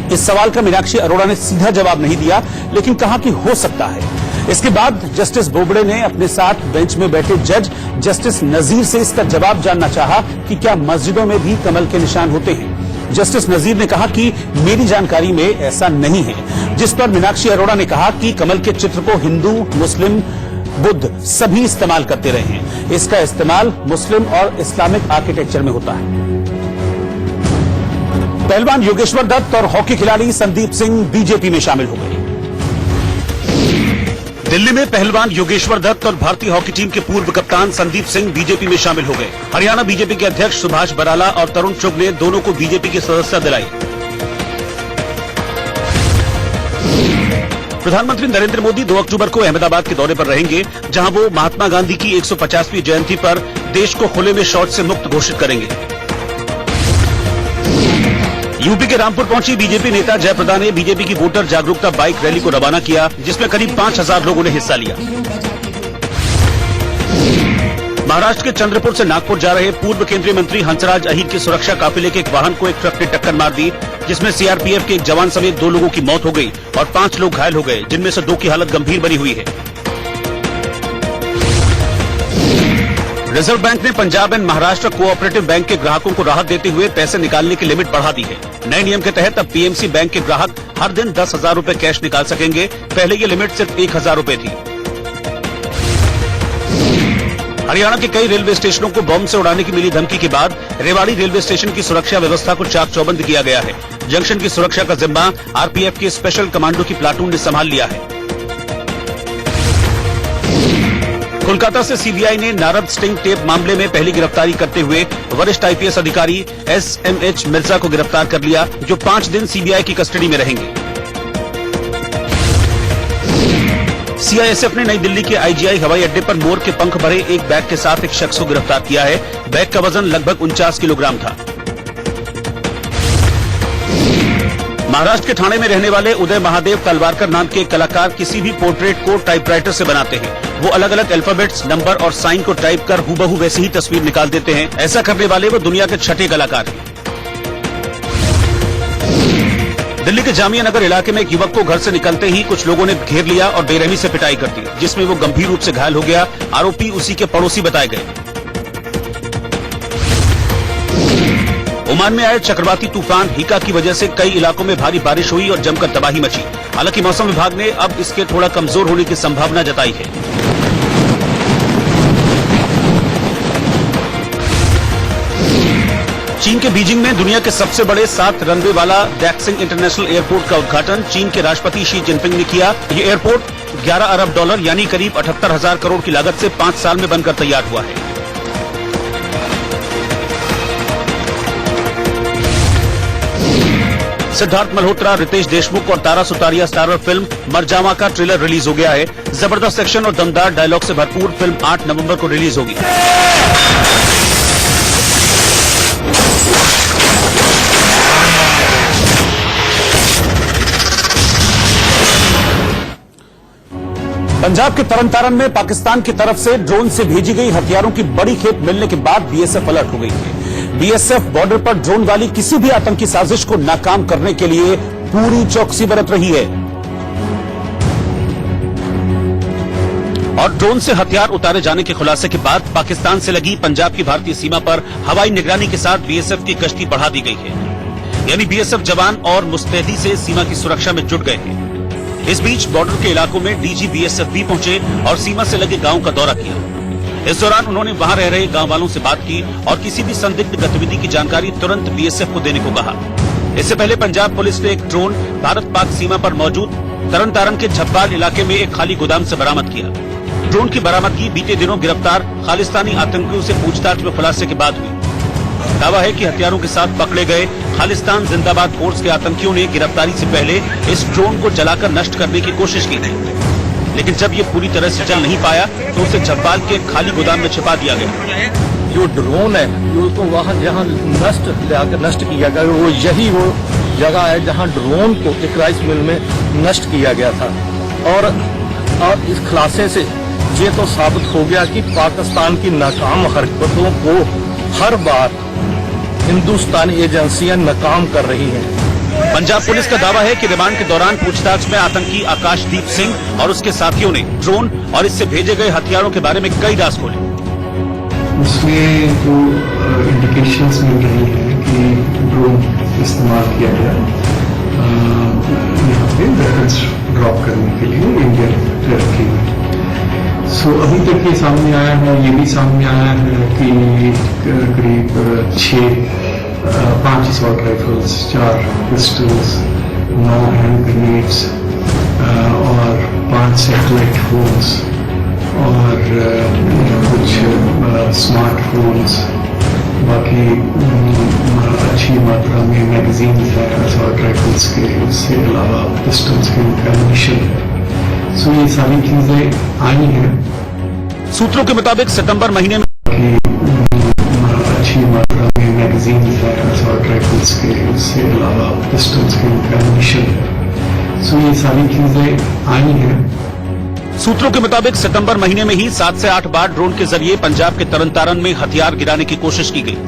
इस सवाल का मीनाक्षी अरोड़ा ने सीधा जवाब नहीं दिया, लेकिन कहा कि हो सकता है। इसके बाद जस्टिस बोबड़े ने अपने साथ बेंच में बैठे जज जस्टिस नजीर से इसका जवाब जानना चाहा कि क्या मस्जिदों में भी कमल के निशान होते हैं। जस्टिस नजीर ने कहा कि मेरी जानकारी में ऐसा नहीं है, जिस पर मीनाक्षी अरोड़ा ने कहा कि कमल के चित्र को हिंदू, मुस्लिम, बुद्ध सभी इस्तेमाल करते रहे हैं। इसका इस्तेमाल मुस्लिम और इस्लामिक आर्किटेक्चर में होता है। पहलवान योगेश्वर दत्त और हॉकी खिलाड़ी संदीप सिंह बीजेपी में शामिल हो गए। दिल्ली में पहलवान योगेश्वर दत्त और भारतीय हॉकी टीम के पूर्व कप्तान संदीप सिंह बीजेपी में शामिल हो गए। हरियाणा बीजेपी के अध्यक्ष सुभाष बराला और तरुण चुग ने दोनों को बीजेपी की सदस्यता दिलाई। प्रधानमंत्री नरेंद्र मोदी 2 अक्टूबर को अहमदाबाद के दौरे पर रहेंगे, जहां वो महात्मा गांधी की 150वीं जयंती पर देश को खुले में शौच से मुक्त घोषित करेंगे। यूपी के रामपुर पहुंची बीजेपी नेता जयप्रदा ने बीजेपी की वोटर जागरूकता बाइक रैली को रवाना किया, जिसमें करीब 5000 लोगों ने हिस्सा लिया। महाराष्ट्र के चंद्रपुर से नागपुर जा रहे पूर्व केंद्रीय मंत्री हंसराज अहीर के सुरक्षा काफिले के एक वाहन को एक ट्रक ने टक्कर मार दी, जिसमें सीआरपीएफ के एक जवान समेत 2 लोगों की मौत हो गई और 5 लोग घायल हो गए, जिनमें से 2 की हालत गंभीर बनी हुई है। रिजर्व बैंक ने Punjab and Maharashtra cooperative bank के ग्राहकों को राहत देते हुए पैसे निकालने की लिमिट बढ़ा दी है। नए नियम के तहत अब पीएमसी बैंक के ग्राहक हर दिन 10,000 रुपए कैश निकाल सकेंगे। पहले ये लिमिट सिर्फ 1,000 रुपए थी। हरियाणा के कई रेलवे स्टेशनों को बम से उड़ाने की मिली धमकी के बाद रेवाड़ी रेलवे स्टेशन की सुरक्षा व्यवस्था को चाक चौबंद किया गया है। जंक्शन की सुरक्षा का जिम्मा आरपीएफ के स्पेशल कमांडो की प्लाटून ने संभाल लिया है। कोलकाता से सीबीआई ने नारद स्टिंग टेप मामले में पहली गिरफ्तारी करते हुए वरिष्ठ आईपीएस अधिकारी एसएमएच मिर्जा को गिरफ्तार कर लिया, जो 5 दिन सीबीआई की कस्टडी में रहेंगे। सीआईएसएफ ने नई दिल्ली के आईजीआई हवाई अड्डे पर मोर के पंख भरे एक बैग के साथ एक शख्स को गिरफ्तार किया है। बैग का वजन लगभग 49 किलोग्राम था। महाराष्ट्र के ठाणे में रहने वाले उदय महादेव तलवारकर नाम के कलाकार किसी भी पोर्ट्रेट को टाइपराइटर से बनाते हैं। वो अलग अलग अल्फाबेट्स, नंबर और साइन को टाइप कर हूबहू वैसी ही तस्वीर निकाल देते हैं। ऐसा करने वाले वो दुनिया के 6ठे कलाकार हैं। दिल्ली के जामिया नगर इलाके में एक युवक को घर से निकलते ही कुछ लोगों ने घेर लिया और बेरहमी से पिटाई कर दी, जिसमें वो गंभीर रूप से घायल हो गया। आरोपी उसी के पड़ोसी बताए गए। ओमान में आए चक्रवाती तूफान हिका की वजह से कई इलाकों में भारी बारिश हुई और जमकर तबाही मची। हालांकि मौसम विभाग ने अब इसके थोड़ा कमजोर होने की संभावना जताई है। चीन के बीजिंग में दुनिया के सबसे बड़े 7 रनवे वाला डैक्सिंग इंटरनेशनल एयरपोर्ट का उद्घाटन चीन के राष्ट्रपति शी जिनपिंग ने किया। ये एयरपोर्ट 11 अरब डॉलर यानी करीब 78,000 करोड़ की लागत से 5 साल में बनकर तैयार हुआ है। सिद्धार्थ मल्होत्रा, रितेश देशमुख और तारा सुतारिया स्टारर फिल्म मरजावा का ट्रेलर रिलीज हो गया है। जबरदस्त एक्शन और दमदार डायलॉग से भरपूर फिल्म 8 नवंबर को रिलीज होगी। पंजाब के तरनतारन में पाकिस्तान की तरफ से ड्रोन से भेजी गई हथियारों की बड़ी खेप मिलने के बाद बीएसएफ अलर्ट हो गई है। बीएसएफ बॉर्डर पर ड्रोन वाली किसी भी आतंकी साजिश को नाकाम करने के लिए पूरी चौकसी बरत रही है। और ड्रोन से हथियार उतारे जाने के खुलासे के बाद पाकिस्तान से लगी पंजाब की भारतीय सीमा पर हवाई निगरानी के साथ बीएसएफ की गश्ती बढ़ा दी गई है। यानी बीएसएफ जवान और मुस्तैदी से सीमा की सुरक्षा में जुट गए हैं। इस बीच बॉर्डर के इलाकों में डीजी बीएसएफ भी पहुंचे और सीमा से लगे गांव का दौरा किया। इस दौरान उन्होंने वहां रह रहे गांव वालों से बात की और किसी भी संदिग्ध गतिविधि की जानकारी तुरंत बीएसएफ को देने को कहा। इससे पहले पंजाब पुलिस ने एक ड्रोन भारत पाक सीमा पर मौजूद तरन तारण के झब्बाल इलाके में एक खाली गोदाम से बरामद किया। ड्रोन की बरामदगी बीते दिनों गिरफ्तार खालिस्तानी आतंकियों से पूछताछ में खुलासे के बाद हुई। दावा है कि हथियारों के साथ पकड़े गए खालिस्तान जिंदाबाद फोर्स के आतंकियों ने गिरफ्तारी से पहले इस ड्रोन को जलाकर नष्ट करने की कोशिश की थी, लेकिन जब ये पूरी तरह से चल नहीं पाया तो उसे झब्बाल के खाली गोदाम में छिपा दिया गया। जो ड्रोन है जो तो वहाँ जहाँ नष्ट किया गया वो यही वो जगह है जहाँ ड्रोन को एक राइस मिल में नष्ट किया गया था। और इस खुलासे से ये तो साबित हो गया कि पाकिस्तान की नाकाम हरकतों को हर बार हिंदुस्तानी एजेंसियां नाकाम कर रही हैं। पंजाब पुलिस का दावा है कि रिमांड के दौरान पूछताछ में आतंकी आकाशदीप सिंह और उसके साथियों ने ड्रोन और इससे भेजे गए हथियारों के बारे में कई राज खोले। उसमें जो इंडिकेशंस मिल रही है कि ड्रोन इस्तेमाल किया गया यहाँ पे वेपन्स ड्रॉप करने के लिए इंडियन टेरिटरी में। सो अभी तक ये सामने आया है, ये भी सामने आया है कि करीब 5 assault rifles, 4 pistols, 9 hand grenades और 5 सैटेलाइट फोन्स और कुछ स्मार्टफोन्स, बाकी अच्छी मात्रा में मैगजीन है असॉल्ट राइफल्स के, उसके अलावा पिस्टल्स के एमिनिशन है। सो ये सारी चीजें आई हैं। सूत्रों के मुताबिक सितंबर महीने में अच्छी मात्रा में मैगजीन है असॉल्ट राइफल्स के, उसके अलावा पिस्टल्स के एमिनिशन है। सो ये सारी चीजें आई हैं। सूत्रों के मुताबिक सितंबर महीने में ही 7 से 8 बार ड्रोन के जरिए पंजाब के तरन तारण में हथियार गिराने की कोशिश की गई।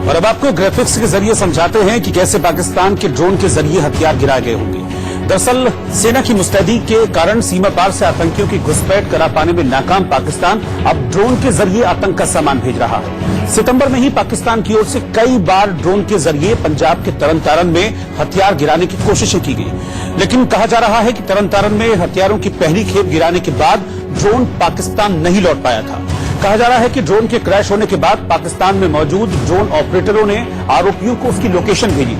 और अब आपको ग्राफिक्स के जरिए समझाते हैं कि कैसे पाकिस्तान के ड्रोन के जरिए हथियार गिराए गए होंगे। दरअसल सेना की मुस्तैदी के कारण सीमा पार से आतंकियों की घुसपैठ करा पाने में नाकाम पाकिस्तान अब ड्रोन के जरिए आतंक का सामान भेज रहा है। सितंबर में ही पाकिस्तान की ओर से कई बार ड्रोन के जरिए पंजाब के तरन तारण में हथियार गिराने की कोशिशें की गई, लेकिन कहा जा रहा है कि तरन तारण में हथियारों की पहली खेप गिराने के बाद ड्रोन पाकिस्तान नहीं लौट पाया था। कहा जा रहा है कि ड्रोन के क्रैश होने के बाद पाकिस्तान में मौजूद ड्रोन ऑपरेटरों ने आरोपियों को उसकी लोकेशन भेजी।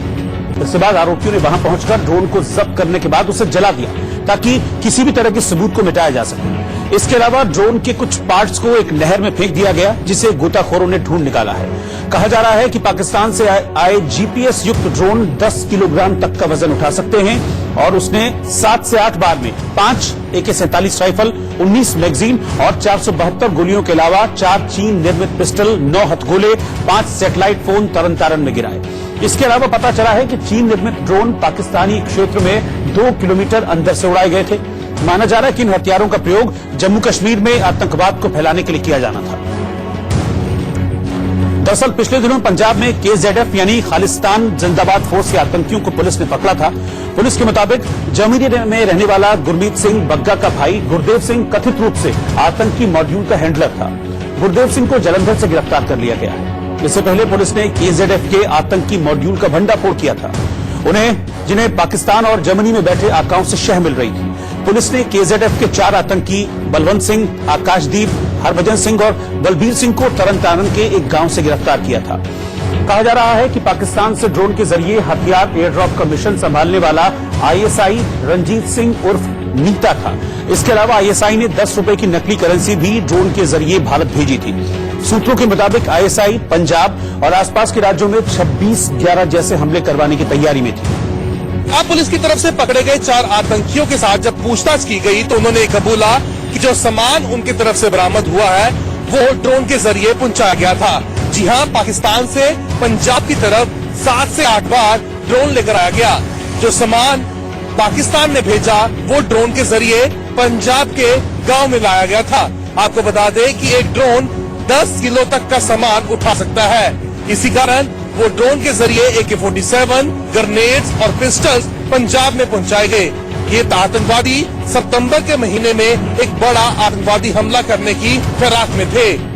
इसके बाद आरोपियों ने वहां पहुंचकर ड्रोन को जब्त करने के बाद उसे जला दिया ताकि किसी भी तरह के सबूत को मिटाया जा सके। इसके अलावा ड्रोन के कुछ पार्ट्स को एक नहर में फेंक दिया गया, जिसे गोताखोरों ने ढूंढ निकाला है। कहा जा रहा है कि पाकिस्तान से आए जीपीएस युक्त ड्रोन 10 किलोग्राम तक का वजन उठा सकते हैं और उसने 7 से 8 बार में 5 AK-47 राइफल, 19 मैगजीन और 472 गोलियों के अलावा 4 चीन निर्मित पिस्टल, 9 हथगोले, 5 सैटेलाइट फोन तरन तारण में गिराए। इसके अलावा पता चला है कि चीन निर्मित ड्रोन पाकिस्तानी क्षेत्र में 2 किलोमीटर अंदर से उड़ाए गए थे। माना जा रहा है कि इन हथियारों का प्रयोग जम्मू कश्मीर में आतंकवाद को फैलाने के लिए किया जाना था। दरअसल पिछले दिनों पंजाब में KZF यानी खालिस्तान जिंदाबाद फोर्स के आतंकियों को पुलिस ने पकड़ा था। पुलिस के मुताबिक जमीरी में रहने वाला गुरमीत सिंह बग्गा का भाई गुरदेव सिंह कथित रूप से आतंकी मॉड्यूल का हैंडलर था। गुरदेव सिंह को जलंधर से गिरफ्तार कर लिया गया है। इससे पहले पुलिस ने KZF के आतंकी मॉड्यूल का भंडाफोड़ किया था, जिन्हें पाकिस्तान और जर्मनी में बैठे आकाओं से शह मिल रही थी। पुलिस ने KZF के 4 आतंकी बलवंत सिंह, आकाशदीप, हरभजन सिंह और बलबीर सिंह को तरन तारण के एक गांव से गिरफ्तार किया था। कहा जा रहा है कि पाकिस्तान से ड्रोन के जरिए हथियार एयर ड्रॉप का मिशन संभालने वाला ISI रंजीत सिंह उर्फ नीता था। इसके अलावा ISI ने 10 रुपए की नकली करेंसी भी ड्रोन के जरिए भारत भेजी थी। सूत्रों के मुताबिक ISI पंजाब और आसपास के राज्यों में 26/11 जैसे हमले करवाने की तैयारी में थी। अब पुलिस की तरफ से पकड़े गए 4 आतंकियों के साथ जब पूछताछ की गई तो उन्होंने कबूला कि जो सामान उनकी तरफ से बरामद हुआ है वो ड्रोन के जरिए पहुंचाया गया था। जी हां, पाकिस्तान से पंजाब की तरफ 7 से 8 बार ड्रोन लेकर आया गया। जो सामान पाकिस्तान ने भेजा वो ड्रोन के जरिए पंजाब के गांव में लाया गया था। आपको बता दें कि एक ड्रोन 10 किलो तक का सामान उठा सकता है। इसी कारण वो ड्रोन के जरिए AK-47, ग्रेनेड्स और पिस्टल्स पंजाब में पहुंचाए गए। ये आतंकवादी सितंबर के महीने में एक बड़ा आतंकवादी हमला करने की फिराक में थे।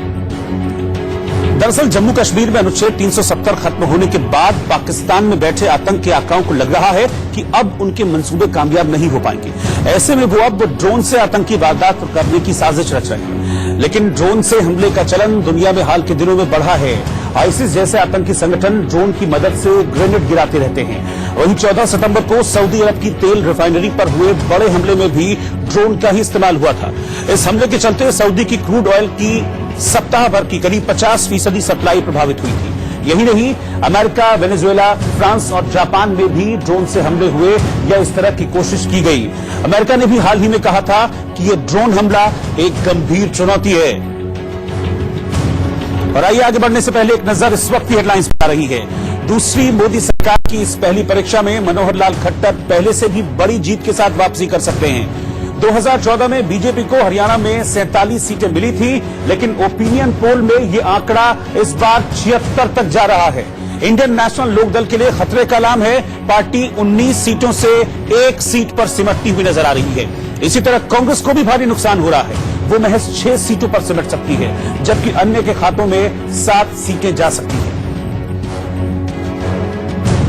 दरअसल जम्मू कश्मीर में अनुच्छेद 370 खत्म होने के बाद पाकिस्तान में बैठे आतंक के आकाओं को लग रहा है कि अब उनके मंसूबे कामयाब नहीं हो पाएंगे। ऐसे में वो अब ड्रोन से आतंकी वारदात करने की साजिश रच रहे हैं। लेकिन ड्रोन से हमले का चलन दुनिया में हाल के दिनों में बढ़ा है। आईसिस जैसे आतंकी संगठन ड्रोन की मदद से ग्रेनेड गिराते रहते हैं। वहीं 14 सितंबर को सऊदी अरब की तेल रिफाइनरी पर हुए बड़े हमले में भी ड्रोन का ही इस्तेमाल हुआ था। इस हमले के चलते सऊदी की क्रूड ऑयल की सप्ताह भर की करीब 50% सप्लाई प्रभावित हुई थी। यही नहीं, अमेरिका, वेनेजुएला, फ्रांस और जापान में भी ड्रोन से हमले हुए या इस तरह की कोशिश की गई। अमेरिका ने भी हाल ही में कहा था कि यह ड्रोन हमला एक गंभीर चुनौती है। और आइए आगे बढ़ने से पहले एक नजर इस वक्त की हेडलाइंस पर आ रही है। दूसरी मोदी सरकार की इस पहली परीक्षा में मनोहर लाल खट्टर पहले से भी बड़ी जीत के साथ वापसी कर सकते हैं। 2014 में बीजेपी को हरियाणा में 47 सीटें मिली थी, लेकिन ओपिनियन पोल में ये आंकड़ा इस बार 76 तक जा रहा है। इंडियन नेशनल लोकदल के लिए खतरे का आलाम है। पार्टी 19 सीटों से 1 सीट पर सिमटती हुई नजर आ रही है। इसी तरह कांग्रेस को भी भारी नुकसान हो रहा है। वो महज 6 सीटों पर सिमट सकती है, जबकि अन्य के खातों में 7 सीटें जा सकती हैं।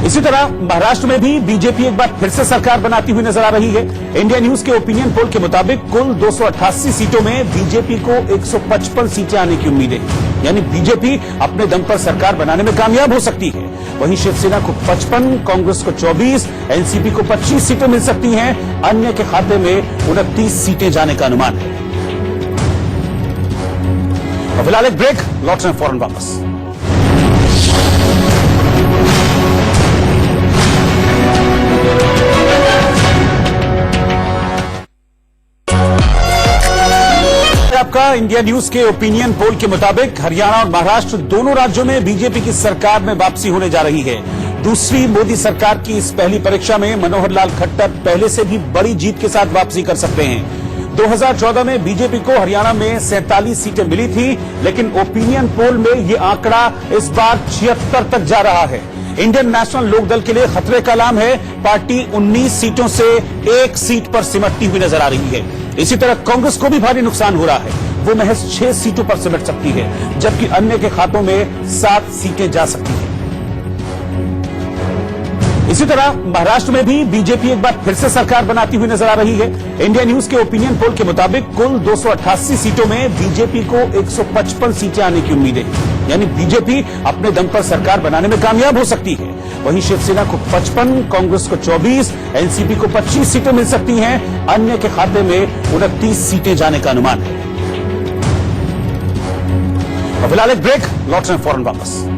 इसी तरह महाराष्ट्र में भी बीजेपी एक बार फिर से सरकार बनाती हुई नजर आ रही है। इंडिया न्यूज के ओपिनियन पोल के मुताबिक कुल 288 सीटों में बीजेपी को 155 सीटें आने की उम्मीद है। यानी बीजेपी अपने दम पर सरकार बनाने में कामयाब हो सकती है। वहीं शिवसेना को 55, कांग्रेस को 24, एनसीपी को 25 सीटें मिल सकती हैं। अन्य के खाते में 29 सीटें जाने का अनुमान है। और फिलहाल एक ब्रेक, लौट रहे हैं फौरन वापस। आपका इंडिया न्यूज के ओपिनियन पोल के मुताबिक हरियाणा और महाराष्ट्र दोनों राज्यों में बीजेपी की सरकार में वापसी होने जा रही है। दूसरी मोदी सरकार की इस पहली परीक्षा में मनोहर लाल खट्टर पहले से भी बड़ी जीत के साथ वापसी कर सकते हैं। 2014 में बीजेपी को हरियाणा में 47 सीटें मिली थी, लेकिन ओपिनियन पोल में ये आंकड़ा इस बार 76 तक जा रहा है। इंडियन नेशनल लोकदल के लिए खतरे का आलाम है। पार्टी 19 सीटों से 1 सीट पर सिमटती हुई नजर आ रही है। इसी तरह कांग्रेस को भी भारी नुकसान हो रहा है। वो महज 6 सीटों पर सिमट सकती है, जबकि अन्य के खातों में 7 सीटें जा सकती हैं। इसी तरह महाराष्ट्र में भी बीजेपी एक बार फिर से सरकार बनाती हुई नजर आ रही है। इंडिया न्यूज के ओपिनियन पोल के मुताबिक कुल 288 सीटों में बीजेपी को 155 सीटें आने की उम्मीद है। यानी बीजेपी अपने दम पर सरकार बनाने में कामयाब हो सकती है। वहीं शिवसेना को 55, कांग्रेस को 24, एनसीपी को 25 सीटें मिल सकती हैं। अन्य के खाते में 29 सीटें जाने का अनुमान है। और फिलहाल एक ब्रेक, लौट रहे हैं फौरन वापस।